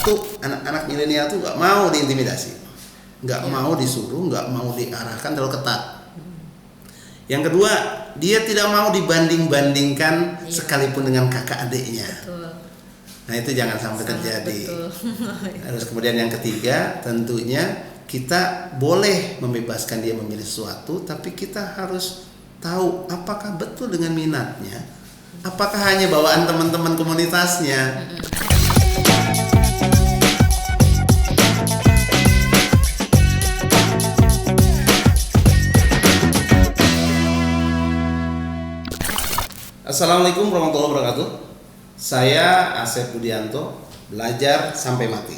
Satu, anak-anak milenial tuh nggak mau diintimidasi, nggak mau disuruh, nggak mau diarahkan terlalu ketat. Yang kedua, dia tidak mau dibanding-bandingkan sekalipun dengan kakak adiknya. Betul. Nah itu jangan sampai terjadi. Betul. Terus kemudian yang ketiga, tentunya kita boleh membebaskan dia memilih sesuatu, tapi kita harus tahu apakah betul dengan minatnya, apakah hanya bawaan teman-teman komunitasnya. Assalamualaikum warahmatullahi wabarakatuh. Saya Asep Budianto, belajar sampai mati.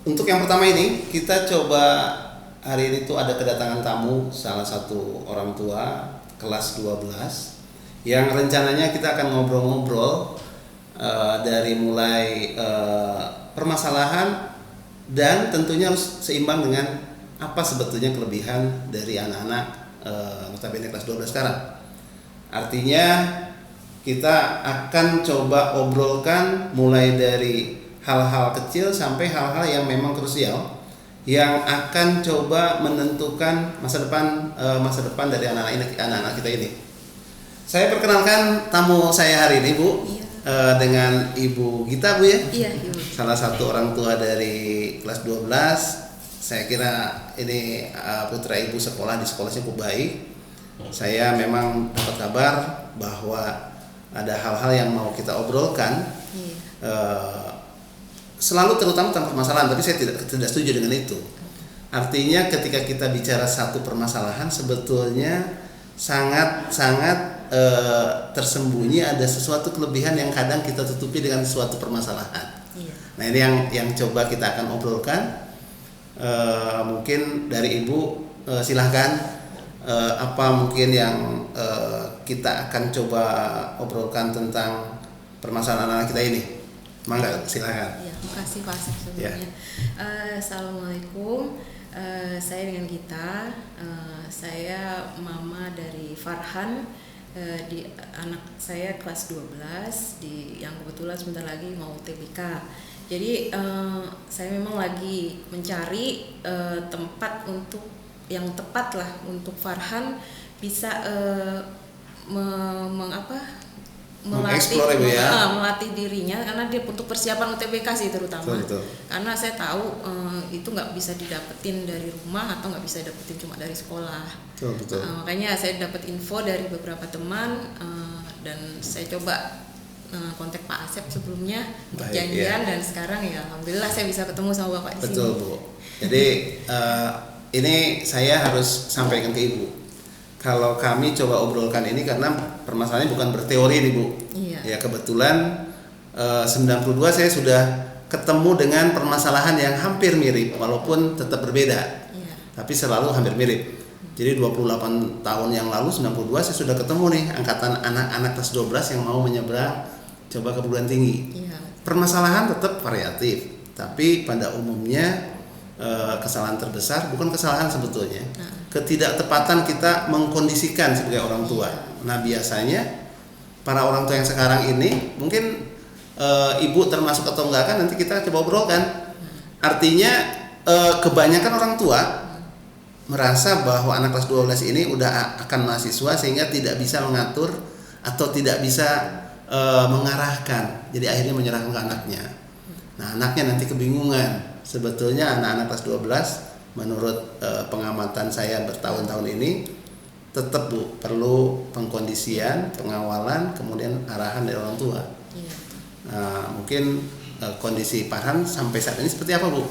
Untuk yang pertama ini kita coba hari ini tuh ada kedatangan tamu salah satu orang tua kelas 12 yang rencananya kita akan ngobrol-ngobrol dari mulai permasalahan dan tentunya harus seimbang dengan apa sebetulnya kelebihan dari anak-anak notabene kelas 12 sekarang. Artinya kita akan coba obrolkan mulai dari hal-hal kecil sampai hal-hal yang memang krusial yang akan coba menentukan masa depan dari anak-anak kita ini. Saya perkenalkan tamu saya hari ini, Bu. Iya. Dengan Ibu Gita, Bu ya. Iya, Ibu. Salah satu orang tua dari kelas 12. Saya kira ini putra Ibu sekolah di sekolahnya cukup baik. Saya memang dapat kabar bahwa ada hal-hal yang mau kita obrolkan. Iya. Selalu terutama tentang permasalahan, tapi saya tidak setuju dengan itu. Artinya ketika kita bicara satu permasalahan sebetulnya sangat tersembunyi ada sesuatu kelebihan yang kadang kita tutupi dengan suatu permasalahan. Iya. Nah ini yang coba kita akan obrolkan. Mungkin dari Ibu silahkan apa mungkin yang kita akan coba obrolkan tentang permasalahan anak kita ini. Mangga, silakan. Ya, makasih Pak Asep sebelumnya. Assalamualaikum. Saya dengan Gita. Saya mama dari Farhan. Di anak saya kelas 12 yang kebetulan sebentar lagi mau UTBK. Jadi saya memang lagi mencari tempat untuk yang tepat lah untuk Farhan bisa melatih dirinya karena dia untuk persiapan UTBK sih terutama. Betul. Karena saya tahu itu nggak bisa didapetin dari rumah atau nggak bisa dapetin cuma dari sekolah. Betul. Makanya saya dapat info dari beberapa teman dan saya coba kontak Pak Asep sebelumnya untuk janjian dan sekarang ya alhamdulillah saya bisa ketemu sama Bapak di sini. Betul, Bu. Jadi ini saya harus sampaikan ke Ibu. Kalau kami coba obrolkan ini karena permasalahannya bukan berteori nih, Bu. Iya. Ya kebetulan 92 saya sudah ketemu dengan permasalahan yang hampir mirip walaupun tetap berbeda. Iya. Tapi selalu hampir mirip. Jadi 28 tahun yang lalu 92 saya sudah ketemu nih angkatan anak-anak kelas 12 yang mau menyeberang coba ke perguruan tinggi. Iya. Permasalahan tetap variatif, tapi pada umumnya kesalahan terbesar bukan kesalahan sebetulnya, ketidaktepatan kita mengkondisikan sebagai orang tua. Nah biasanya para orang tua yang sekarang ini mungkin Ibu termasuk atau enggak kan nanti kita coba obrolkan. Artinya kebanyakan orang tua merasa bahwa anak kelas 12 ini udah akan mahasiswa sehingga tidak bisa mengatur atau tidak bisa mengarahkan, jadi akhirnya menyerahkan ke anaknya. Nah anaknya nanti kebingungan. Sebetulnya anak-anak kelas 12 menurut pengamatan saya bertahun-tahun ini tetap, Bu, perlu pengkondisian, pengawalan, kemudian arahan dari orang tua. Iya. Mungkin kondisi Farhan sampai saat ini seperti apa, Bu?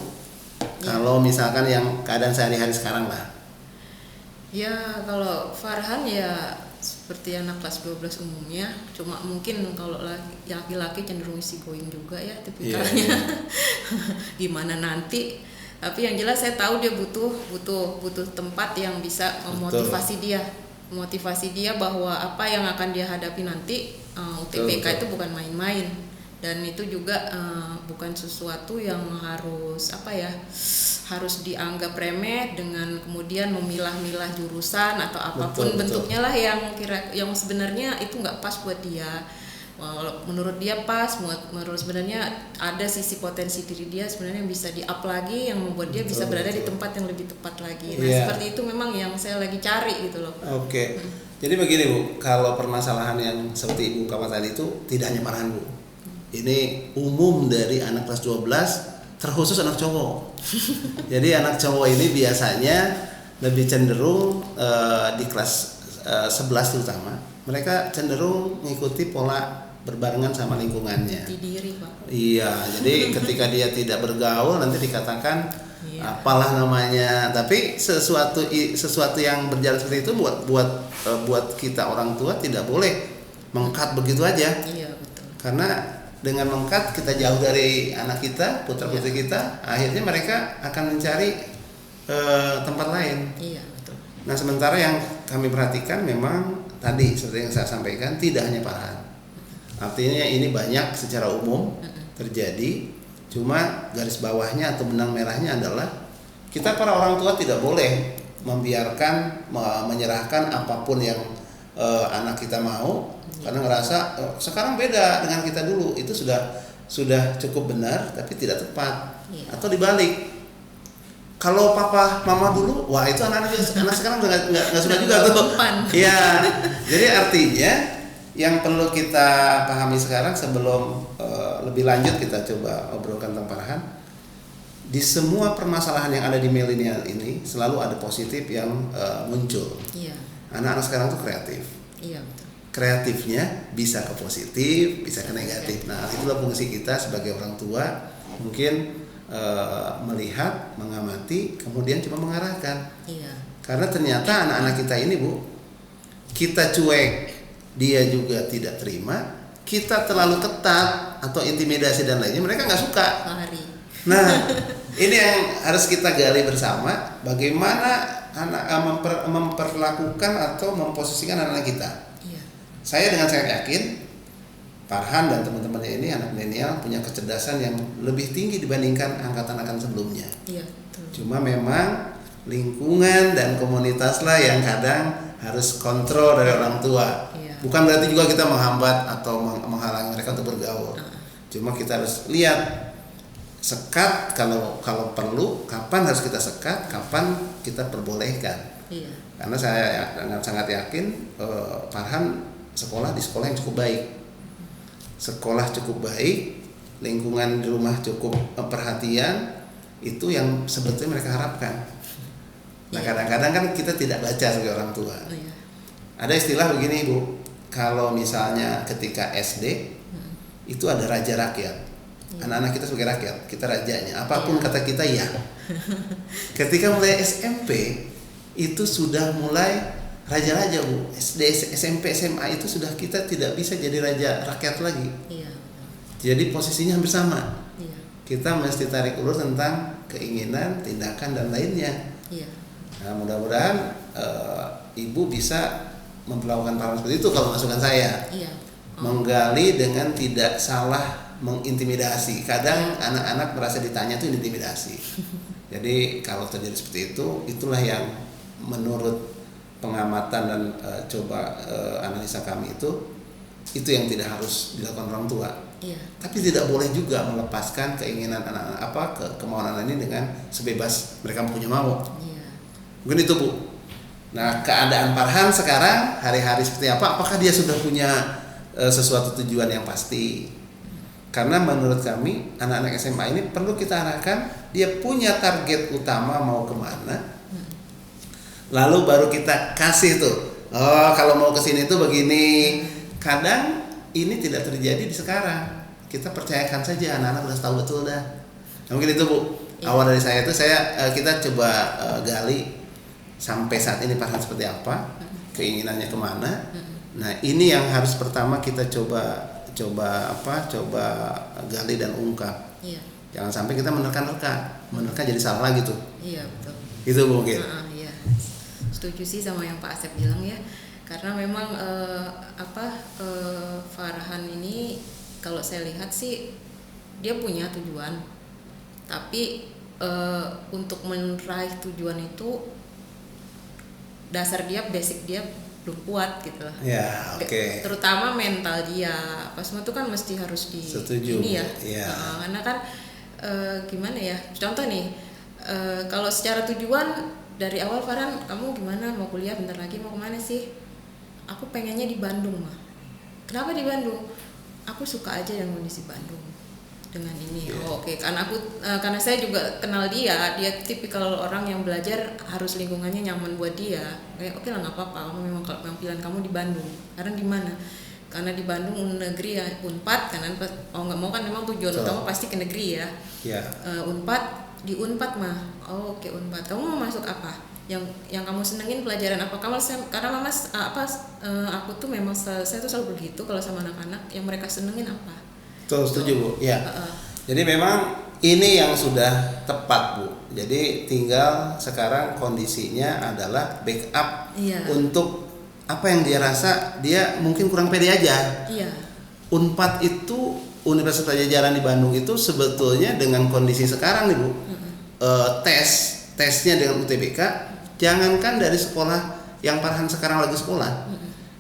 Kalau misalkan yang keadaan sehari-hari sekarang lah. Ya kalau Farhan ya seperti anak kelas 12 umumnya, cuma mungkin kalau laki-laki cenderung easy going juga ya tipikalnya. Gimana nanti, tapi yang jelas saya tahu dia butuh tempat yang bisa memotivasi dia bahwa apa yang akan dia hadapi nanti UTBK itu bukan main-main. Dan itu juga bukan sesuatu yang harus dianggap remeh dengan kemudian memilah-milah jurusan atau apapun bentuknya lah yang sebenarnya itu nggak pas buat dia. menurut dia pas, menurut sebenarnya ada sisi potensi diri dia sebenarnya yang bisa di-up lagi, yang membuat dia bisa berada di tempat yang lebih tepat lagi. Nah, seperti itu memang yang saya lagi cari gitu loh. Oke. Jadi begini Bu, kalau permasalahan yang seperti Ibu katakan tadi itu tidak hanya Farhan Bu. Ini umum dari anak kelas 12, terkhusus anak cowok. Jadi anak cowok ini biasanya lebih cenderung di kelas 11 terutama, mereka cenderung mengikuti pola berbarengan sama lingkungannya. Di diri Pak. Iya, jadi ketika dia tidak bergaul nanti dikatakan apalah namanya. Tapi sesuatu yang berjalan seperti itu buat kita orang tua tidak boleh meng-cut begitu aja. Iya, betul. Karena dengan meng-cut kita jauh dari anak kita, putra-putri kita, akhirnya mereka akan mencari tempat lain. Iya, betul. Nah, sementara yang kami perhatikan memang tadi seperti yang saya sampaikan tidak hanya Farhan. Artinya ini banyak secara umum terjadi. Cuma garis bawahnya atau benang merahnya adalah kita para orang tua tidak boleh membiarkan menyerahkan apapun yang anak kita mau karena ngerasa sekarang beda dengan kita dulu. Itu sudah cukup benar tapi tidak tepat. Atau dibalik. Kalau papa mama dulu, wah itu anak sekarang nggak suka juga tuh. Iya. Jadi artinya yang perlu kita pahami sekarang sebelum lebih lanjut kita coba obrolkan tentang Farhan. Di semua permasalahan yang ada di milenial ini selalu ada positif yang muncul. Iya. Anak-anak sekarang tuh kreatif. Iya, betul. Kreatifnya bisa ke positif, bisa ke negatif. Nah, itulah fungsi kita sebagai orang tua. Mungkin melihat, mengamati, kemudian cuma mengarahkan. Iya. Karena ternyata anak-anak kita ini Bu, kita cuek, dia juga tidak terima. Kita terlalu ketat atau intimidasi dan lainnya, mereka nggak suka. Lari. Nah, ini yang harus kita gali bersama. Bagaimana memperlakukan atau memposisikan anak-anak kita. Iya. Saya dengan sangat yakin Farhan dan teman-temannya ini anak milenial punya kecerdasan yang lebih tinggi dibandingkan angkatan-angkatan sebelumnya. Iya, betul. Cuma memang lingkungan dan komunitas lah yang kadang harus kontrol dari orang tua. Iya. Bukan berarti juga kita menghambat atau menghalangi mereka untuk bergaul. Cuma kita harus lihat sekat kalau perlu, kapan harus kita sekat, kapan kita perbolehkan. Iya. Karena saya sangat yakin Farhan sekolah di sekolah yang cukup baik. Sekolah cukup baik, lingkungan di rumah cukup perhatian, itu yang sebetulnya mereka harapkan. Nah, kadang-kadang kan kita tidak baca sebagai orang tua. Iya. Ada istilah begini Bu, kalau misalnya ketika SD itu ada raja rakyat. Anak-anak kita sebagai rakyat, kita rajanya. Apapun kata kita ya. Ketika mulai SMP itu sudah mulai raja-raja Bu. SD, SMP, SMA itu sudah kita tidak bisa jadi raja rakyat lagi. Iya. Jadi posisinya hampir sama. Iya. Kita mesti tarik ulur tentang keinginan, tindakan dan lainnya. Iya. Nah, mudah-mudahan ibu bisa memperlakukan Farhan seperti itu kalau masukan saya. Iya. Menggali dengan tidak salah mengintimidasi. Kadang anak-anak merasa ditanya itu intimidasi. Jadi kalau terjadi seperti itu, itulah yang menurut pengamatan dan analisa kami itu yang tidak harus dilakukan orang tua. Iya. Tapi tidak boleh juga melepaskan keinginan anak-anak kemauan anak ini dengan sebebas mereka punya mau. Iya. Mungkin itu Bu. Nah, keadaan Farhan sekarang hari-hari seperti apa? Apakah dia sudah punya sesuatu tujuan yang pasti? Karena menurut kami anak-anak SMA ini perlu kita arahkan dia punya target utama mau kemana. Lalu baru kita kasih tuh, oh kalau mau kesini tuh begini. Kadang ini tidak terjadi di sekarang. Kita percayakan saja anak-anak udah tahu betul dah. Nah, mungkin itu Bu. Awal dari saya itu kita coba gali sampai saat ini Farhan seperti apa, keinginannya kemana. Nah ini yang harus pertama kita coba gali dan ungkap. Iya. Jangan sampai kita menerka-nerka jadi salah lagi tuh. Iya, betul. Itu mungkin. Iya. Setuju sih sama yang Pak Asep bilang ya, karena memang Farhan ini kalau saya lihat sih dia punya tujuan, tapi untuk meraih tujuan itu dasar dia, basic dia belum kuat gitu lah. Ya, oke. Terutama mental dia, apa semua itu kan mesti harus di Setuju, ini ya. iya. Karena kan gimana ya? Contoh nih, kalau secara tujuan dari awal Farhan, kamu gimana mau kuliah bentar lagi mau kemana sih? Aku pengennya di Bandung mah. Kenapa di Bandung? Aku suka aja yang kondisi Bandung dengan ini. Oke. Karena saya juga kenal dia tipikal orang yang belajar harus lingkungannya nyaman buat dia. Kayak oke lah nggak apa-apa, kamu memang pilihan kamu di Bandung. Karena di mana? Karena di Bandung negeri ya Unpad, karena nggak mau kan memang tujuan utama pasti ke negeri ya. Unpad di Unpad mah. Oke, Unpad. Kamu mau masuk apa? Yang kamu senengin pelajaran apa? Karena mama aku tuh memang saya tuh selalu begitu kalau sama anak-anak, yang mereka senengin apa. Tuh, setuju Bu. Ya. Jadi memang ini yang sudah tepat Bu. Jadi tinggal sekarang kondisinya adalah backup untuk apa yang dia rasa dia mungkin kurang pede aja. Iya. Unpad itu Universitas Pajajaran di Bandung itu sebetulnya dengan kondisi sekarang nih Bu, tesnya dengan UTBK, jangankan dari sekolah yang Farhan sekarang lagi sekolah,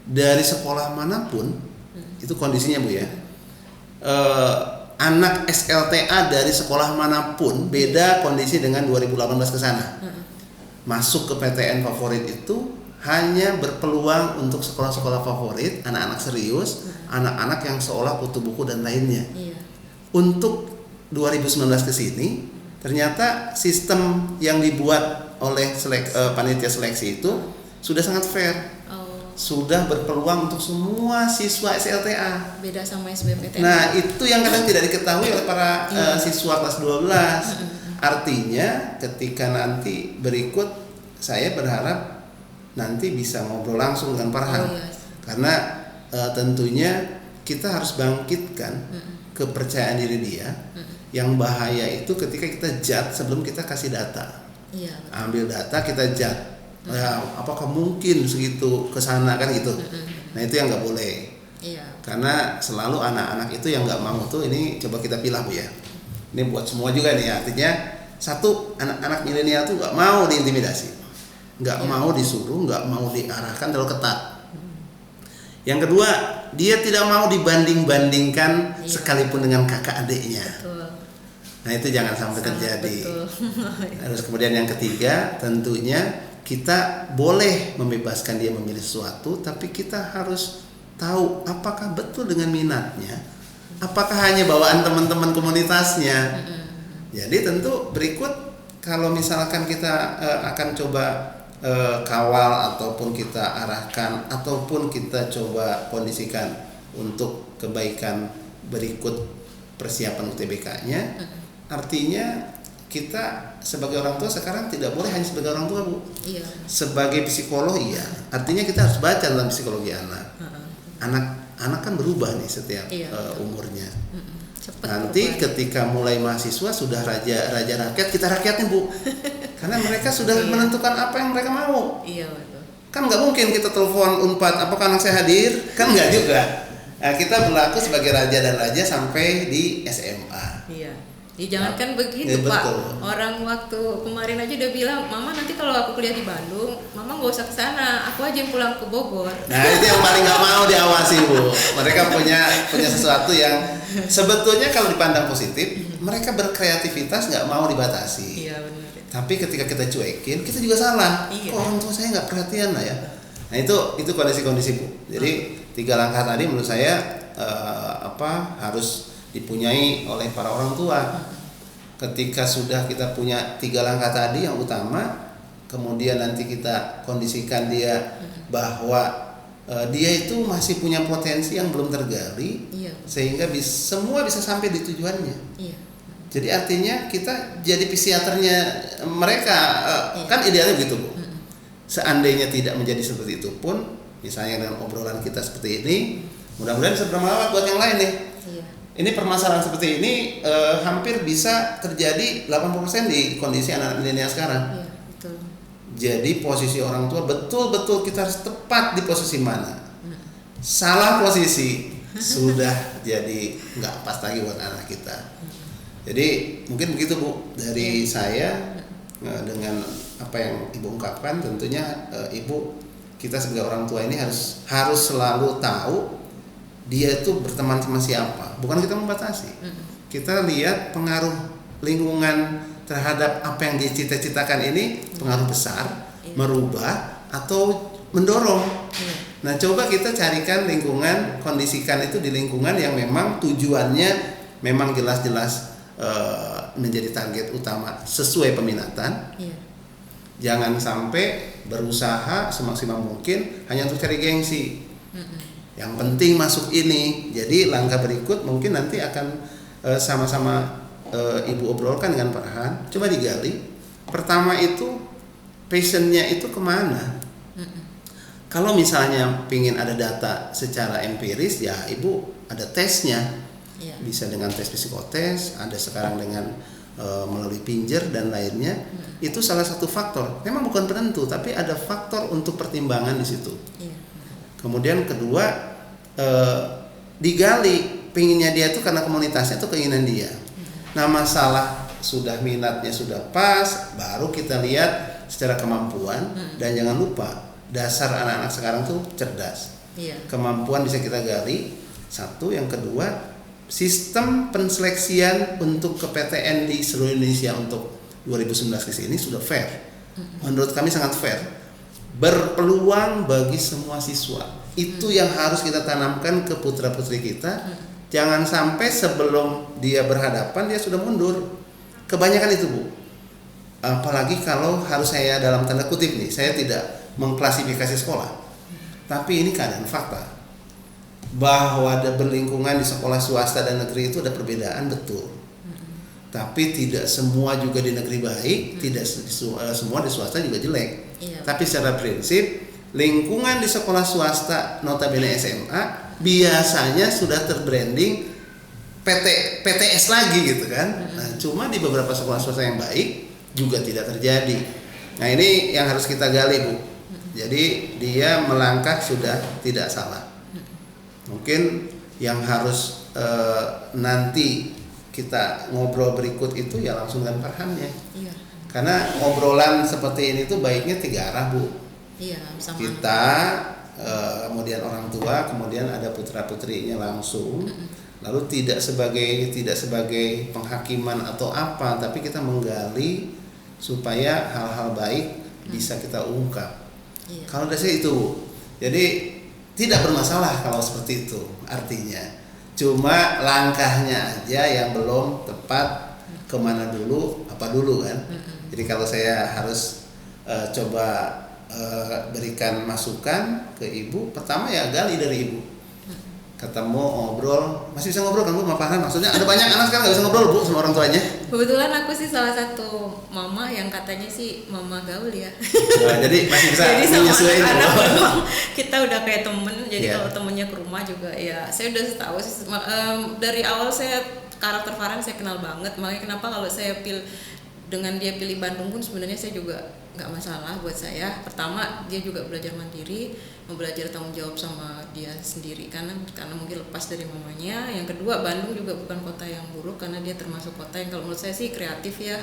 dari sekolah manapun itu kondisinya Bu ya. Anak SLTA dari sekolah manapun beda kondisi dengan 2018 ke sana. Masuk ke PTN favorit itu hanya berpeluang untuk sekolah-sekolah favorit, anak-anak serius, anak-anak yang seolah kutu buku dan lainnya. Untuk 2019 ke sini ternyata sistem yang dibuat oleh panitia seleksi itu sudah sangat fair. Sudah berpeluang untuk semua siswa SLTA. Beda sama SBMPTN. Nah, itu yang kadang tidak diketahui oleh para siswa kelas 12. Artinya ketika nanti berikut, saya berharap nanti bisa ngobrol langsung dengan Farhan. Karena tentunya kita harus bangkitkan kepercayaan diri dia. Yang bahaya itu ketika kita judge sebelum kita kasih data. Ambil data kita judge. Apakah mungkin segitu ke sana kan gitu. Nah, itu yang nggak boleh. Karena selalu anak-anak itu yang nggak mau tuh, ini coba kita pilah Bu ya. Ini buat semua juga nih, artinya satu, anak-anak milenial tuh nggak mau diintimidasi, nggak mau disuruh, nggak mau diarahkan terlalu ketat. Yang kedua, dia tidak mau dibanding-bandingkan sekalipun dengan kakak adiknya. Nah, itu jangan sampai terjadi. Terus kemudian yang ketiga, tentunya kita boleh membebaskan dia memilih sesuatu, tapi kita harus tahu apakah betul dengan minatnya, apakah hanya bawaan teman-teman komunitasnya. Jadi tentu berikut kalau misalkan kita akan coba kawal ataupun kita arahkan ataupun kita coba kondisikan untuk kebaikan berikut persiapan UTBK-nya, artinya kita sebagai orang tua sekarang tidak boleh hanya sebagai orang tua Bu. Sebagai psikolog artinya kita harus baca tentang psikologi anak. Anak kan berubah nih setiap umurnya. Nanti ketika mulai mahasiswa sudah raja rakyat, kita rakyatin Bu. Karena mereka sudah menentukan apa yang mereka mau. Kan nggak mungkin kita telepon Unpad, apakah anak saya hadir? Kan nggak juga. Nah, kita berlaku sebagai raja dan raja sampai di SMA. Jangankan begitu Pak. Orang waktu kemarin aja udah bilang, Mama nanti kalau aku kuliah di Bandung, Mama nggak usah ke sana, aku aja yang pulang ke Bogor. Nah, itu yang paling nggak mau diawasi Bu. Mereka punya sesuatu yang sebetulnya kalau dipandang positif, mereka berkreativitas, nggak mau dibatasi. Benar. Tapi ketika kita cuekin, kita juga salah. Kok orang tua saya nggak perhatian lah ya. Nah, itu kondisi-kondisi Bu. Jadi 3 langkah tadi menurut saya harus dipunyai oleh para orang tua. Ketika sudah kita punya 3 langkah tadi yang utama, kemudian nanti kita kondisikan dia bahwa dia itu masih punya potensi yang belum tergali, sehingga semua bisa sampai di tujuannya. Jadi artinya kita jadi psikiaternya mereka, kan idealnya begitu Bu. Seandainya tidak menjadi seperti itu pun, misalnya dengan obrolan kita seperti ini, mudah-mudahan bisa bermanfaat buat yang lain nih. Ini permasalahan seperti ini hampir bisa terjadi 80% di kondisi anak milenial sekarang. Betul. Jadi posisi orang tua betul-betul kita harus tepat di posisi mana. Salah posisi sudah jadi nggak pas lagi buat anak kita. Jadi mungkin begitu Bu dari saya dengan apa yang Ibu ungkapkan. Tentunya Ibu kita sebagai orang tua ini harus selalu tahu dia itu berteman sama siapa. Bukan kita membatasi. Kita lihat pengaruh lingkungan terhadap apa yang dicita-citakan ini pengaruh besar, merubah atau mendorong. Nah, coba kita carikan lingkungan, kondisikan itu di lingkungan yang memang tujuannya memang jelas-jelas menjadi target utama sesuai peminatan. Jangan sampai berusaha semaksimal mungkin hanya untuk cari gengsi. Yang penting masuk ini. Jadi langkah berikut mungkin nanti akan sama-sama Ibu obrolkan dengan Pak Han. Coba digali. Pertama itu passionnya itu kemana? Kalau misalnya ingin ada data secara empiris, ya Ibu ada tesnya. Bisa dengan tes psikotes, ada sekarang dengan melalui Pinjer dan lainnya. Itu salah satu faktor. Memang bukan penentu, tapi ada faktor untuk pertimbangan di situ. Kemudian kedua, digali pinginnya dia itu karena komunitasnya itu keinginan dia. Nah, masalah sudah minatnya sudah pas, baru kita lihat secara kemampuan. Dan jangan lupa dasar anak-anak sekarang tuh cerdas. Kemampuan bisa kita gali. Satu, yang kedua, sistem penseleksian untuk ke PTN di seluruh Indonesia untuk 2019 ke sini sudah fair. Menurut kami sangat fair. Berpeluang bagi semua siswa. Itu yang harus kita tanamkan ke putra-putri kita. Jangan sampai sebelum dia berhadapan dia sudah mundur. Kebanyakan itu, Bu. Apalagi kalau harus saya dalam tanda kutip nih, saya tidak mengklasifikasi sekolah. Tapi ini keadaan fakta. Bahwa ada berlingkungan di sekolah swasta dan negeri itu ada perbedaan, betul. Tapi tidak semua juga di negeri baik, tidak semua di swasta juga jelek. Tapi secara prinsip lingkungan di sekolah swasta notabene SMA biasanya sudah terbranding PTS lagi gitu kan. Nah, cuma di beberapa sekolah swasta yang baik juga tidak terjadi. Nah, ini yang harus kita gali, Bu. Jadi dia melangkah sudah tidak salah. Mungkin yang harus nanti kita ngobrol berikut itu ya langsung dengan Pak Han ya. Karena ngobrolan seperti ini tuh baiknya 3 arah, Bu. Sama kita kemudian orang tua, kemudian ada putra-putrinya langsung. Lalu tidak sebagai penghakiman atau apa, tapi kita menggali supaya hal-hal baik bisa kita ungkap. Kalau dari saya itu, jadi tidak bermasalah kalau seperti itu artinya. Cuma langkahnya aja yang belum tepat, kemana dulu, apa dulu kan. Jadi kalau saya harus coba berikan masukan ke Ibu, pertama ya gali dari Ibu. Ketemu, ngobrol, masih bisa ngobrol kan Bu, mapahan maksudnya ada banyak anak sekarang nggak bisa ngobrol Bu sama orang tuanya. Kebetulan aku sih salah satu mama yang katanya sih mama gaul ya. Nah, jadi masih bisa menyesuaikan. Kita udah kayak temen, jadi kalau temennya ke rumah juga ya saya udah tahu sih dari awal saya karakter Farhan saya kenal banget. Makanya kenapa kalau saya dengan dia pilih Bandung pun sebenarnya saya juga nggak masalah buat saya. Pertama dia juga belajar mandiri, mau belajar tanggung jawab sama dia sendiri karena mungkin lepas dari mamanya. Yang kedua Bandung juga bukan kota yang buruk karena dia termasuk kota yang kalau menurut saya sih kreatif ya.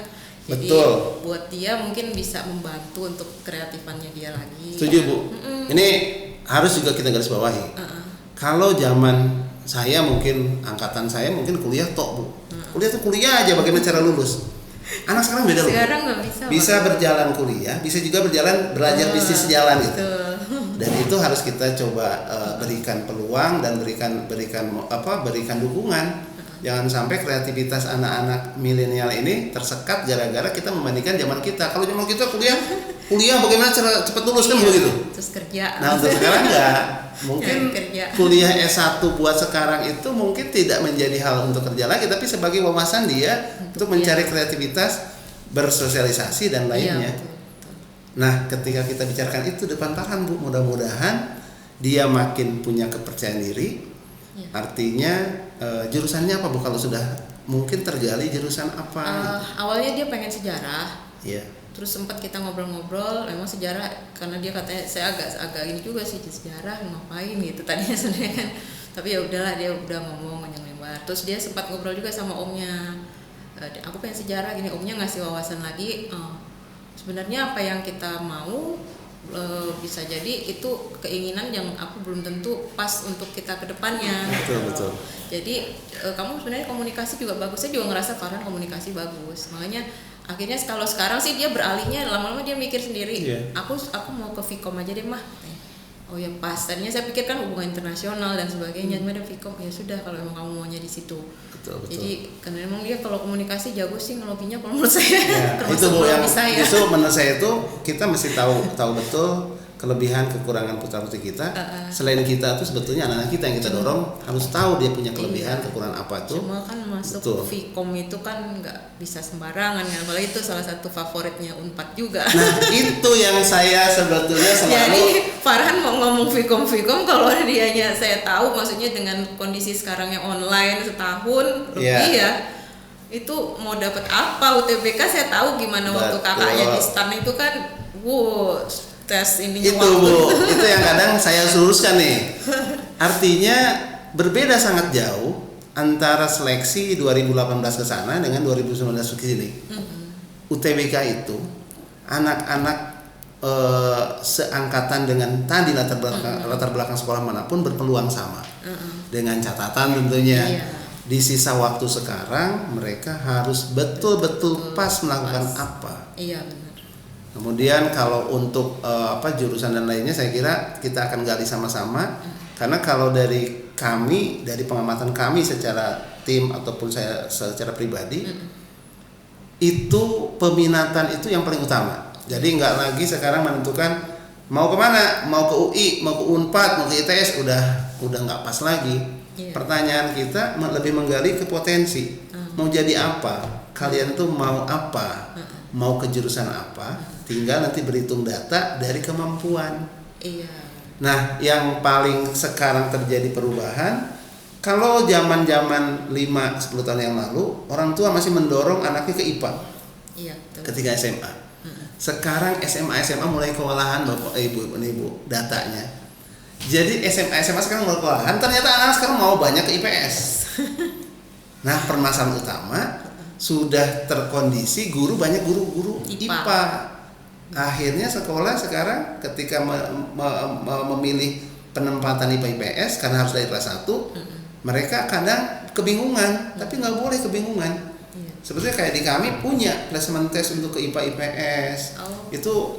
Jadi betul. Buat dia mungkin bisa membantu untuk kreatifannya dia lagi. Setuju Bu. Ini harus juga kita garis bawahi. Kalau zaman saya mungkin angkatan saya mungkin kuliah tok Bu. Kuliah tuh kuliah aja bagaimana cara lulus. Anak sekarang beda loh. Sekarang nggak bisa. Bisa berjalan kuliah, bisa juga berjalan belajar bisnis sejalan gitu. Dan itu harus kita coba berikan peluang dan berikan dukungan. Jangan sampai kreativitas anak-anak milenial ini tersekat gara-gara kita membandingkan zaman kita. Kalau zaman kita kuliah bagaimana cara cepat lulus kan begitu. Terus kerja. Nah, untuk sekarang enggak. Mungkin kuliah S1 buat sekarang itu mungkin tidak menjadi hal untuk kerja lagi, tapi sebagai wawasan dia untuk mencari kreativitas, bersosialisasi dan lainnya. Betul. Nah, ketika kita bicarakan itu depan Pak Han Bu, mudah-mudahan dia makin punya kepercayaan diri. Artinya jurusannya apa Bu kalau sudah mungkin tergali jurusan apa? Awalnya dia pengen sejarah. Terus sempat kita ngobrol-ngobrol, memang sejarah karena dia katanya saya agak ini juga sih di sejarah ngapain gitu tadinya sebenarnya kan. Tapi ya udahlah dia udah ngomong panjang lebar. Terus dia sempat ngobrol juga sama omnya. Aku pengen sejarah gini, omnya ngasih wawasan lagi. Sebenarnya apa yang kita mau bisa jadi itu keinginan yang aku belum tentu pas untuk kita ke depannya. Betul. Jadi kamu sebenarnya komunikasi juga bagus, saya juga ngerasa Farhan komunikasi bagus, makanya akhirnya kalau sekarang sih dia beralihnya lama-lama dia mikir sendiri. Aku mau ke Vkom aja deh mah. Oh ya pas, tadinya saya pikir kan hubungan internasional dan sebagainya, cuma ada Vkom, ya sudah kalau emang kamu maunya di situ. Betul. Jadi karena emang dia kalau komunikasi jago sih ngelobinya kalau menurut saya. Itu Bu yang itu menurut saya itu kita mesti tahu betul kelebihan kekurangan putra-putri kita. Selain kita tuh sebetulnya anak-anak kita yang kita dorong harus tahu dia punya kelebihan kekurangan apa tuh. Cuma kan masuk Vkom itu kan nggak bisa sembarangan kan, apalagi itu salah satu favoritnya Unpad juga. Nah itu yang saya sebetulnya selalu. Jadi Farhan mau ngomong Vkom kalau dianya saya tahu, maksudnya dengan kondisi sekarang yang online setahun lebih ya. Itu mau dapat apa UTBK saya tahu gimana. Waktu kakaknya di STAN itu kan tes ininya itu Bu, itu yang kadang saya luruskan nih. Artinya berbeda sangat jauh antara seleksi 2018 ke sana dengan 2019 ke sini. UTBK itu anak-anak seangkatan dengan tadi latar belakang sekolah manapun berpeluang sama. Dengan catatan tentunya di sisa waktu sekarang mereka harus betul-betul pas melakukan apa. Iya benar. Kemudian kalau untuk jurusan dan lainnya saya kira kita akan gali sama-sama. Karena kalau dari kami, dari pengamatan kami secara tim ataupun saya secara pribadi, itu peminatan itu yang paling utama. Jadi nggak lagi sekarang menentukan mau kemana, mau ke UI, mau ke Unpad, mau ke ITS, udah nggak pas lagi. Pertanyaan kita lebih menggali ke potensi. Mau jadi apa? Kalian tuh mau apa? Mau ke jurusan apa? Tinggal nanti berhitung data dari kemampuan. Nah, yang paling sekarang terjadi perubahan, kalau zaman-zaman 5-10 tahun yang lalu, orang tua masih mendorong anaknya ke IPA. Ketika SMA. Sekarang SMA mulai kewalahan Bapak Ibu datanya. Jadi SMA sekarang mulai kewalahan, ternyata anak sekarang mau banyak ke IPS. Nah, permasalahan utama sudah terkondisi banyak guru IPA. Akhirnya sekolah sekarang ketika memilih penempatan IPA IPS karena harus dari kelas 1, mereka kadang kebingungan, tapi nggak boleh kebingungan. Sebetulnya kayak di kami punya placement test untuk ke IPA IPS.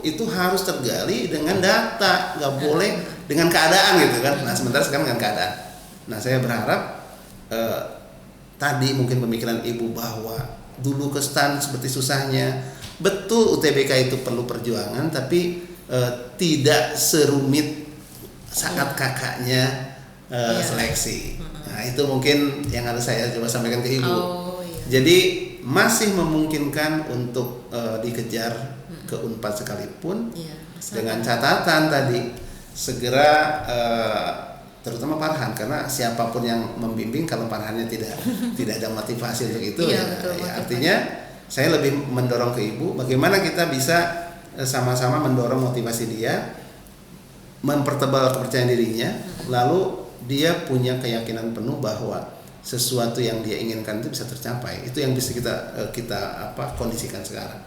Itu harus tergali dengan data, nggak boleh dengan keadaan gitu kan. Nah, sementara sekarang dengan keadaan. Nah, saya berharap tadi mungkin pemikiran Ibu bahwa dulu ke STAN seperti susahnya. Betul UTBK itu perlu perjuangan, tapi tidak serumit saat kakaknya seleksi. Nah, itu mungkin yang harus saya coba sampaikan ke Ibu. Jadi masih memungkinkan untuk dikejar ke Unpad sekalipun, dengan catatan tadi segera terutama Farhan, karena siapapun yang membimbing kalau Farhannya tidak ada motivasi untuk itu artinya saya lebih mendorong ke Ibu bagaimana kita bisa sama-sama mendorong motivasi dia, mempertebal kepercayaan dirinya, lalu dia punya keyakinan penuh bahwa sesuatu yang dia inginkan itu bisa tercapai. Itu yang bisa kita kondisikan sekarang.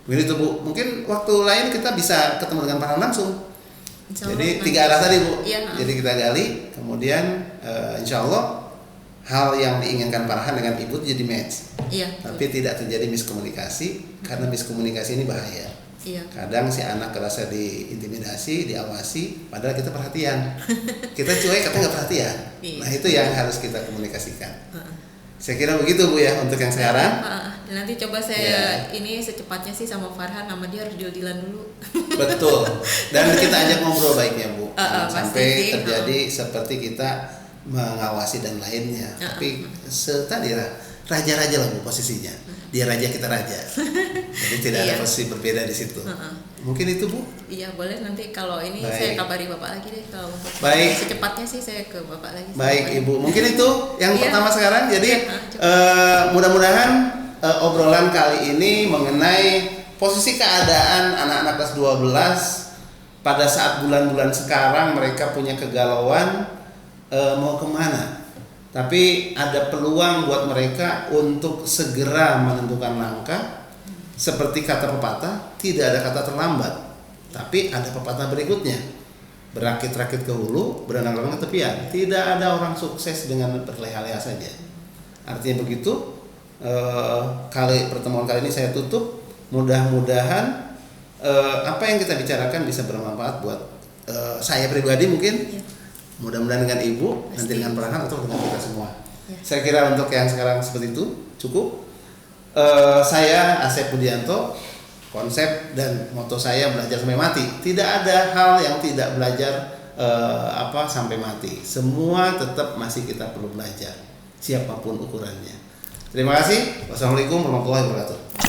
Mungkin itu Bu. Mungkin waktu lain kita bisa ketemu dengan Farhan langsung. Jadi 3 arah tadi Bu. Jadi kita gali, kemudian insya Allah hal yang diinginkan Farhan dengan Ibu jadi match. Tapi tidak terjadi miskomunikasi, karena miskomunikasi ini bahaya. Kadang si anak kerasa diintimidasi, diawasi, padahal kita perhatian. Kita cuek, katanya nggak perhatian. Nah, itu yang harus kita komunikasikan. Saya kira begitu Bu ya untuk yang sekarang. Nanti coba saya ini secepatnya sih sama Farhan, sama dia harus deal-dealan dulu. Betul. Dan kita ajak ngobrol baiknya Bu. Sampai pasti. terjadi seperti kita mengawasi dan lainnya. Tapi tadi raja-raja lah Bu posisinya. Dia raja, kita raja. Jadi tidak ada posisi berbeda di situ. Mungkin itu Bu. Iya, boleh nanti kalau ini saya kabari Bapak lagi deh kalau untuk secepatnya sih saya ke Bapak lagi. Baik Ibu. Mungkin itu yang pertama sekarang. Jadi mudah-mudahan obrolan kali ini mengenai posisi keadaan anak-anak kelas 12 pada saat bulan-bulan sekarang mereka punya kegalauan mau kemana. Tapi ada peluang buat mereka untuk segera menentukan langkah. Seperti kata pepatah, tidak ada kata terlambat. Tapi ada pepatah berikutnya, berakit-rakit ke hulu, berenang-renang ke tepian. Tidak ada orang sukses dengan berleha-leha saja. Artinya begitu. Pertemuan kali ini saya tutup. Mudah-mudahan apa yang kita bicarakan bisa bermanfaat buat saya pribadi mungkin. Ya. Mudah-mudahan dengan Ibu, nanti dengan Farhan atau dengan kita semua. Ya. Saya kira untuk yang sekarang seperti itu cukup. Saya Asep Budianto. Konsep dan moto saya belajar sampai mati. Tidak ada hal yang tidak belajar sampai mati. Semua tetap masih kita perlu belajar, siapapun ukurannya. Terima kasih. Wassalamualaikum warahmatullahi wabarakatuh.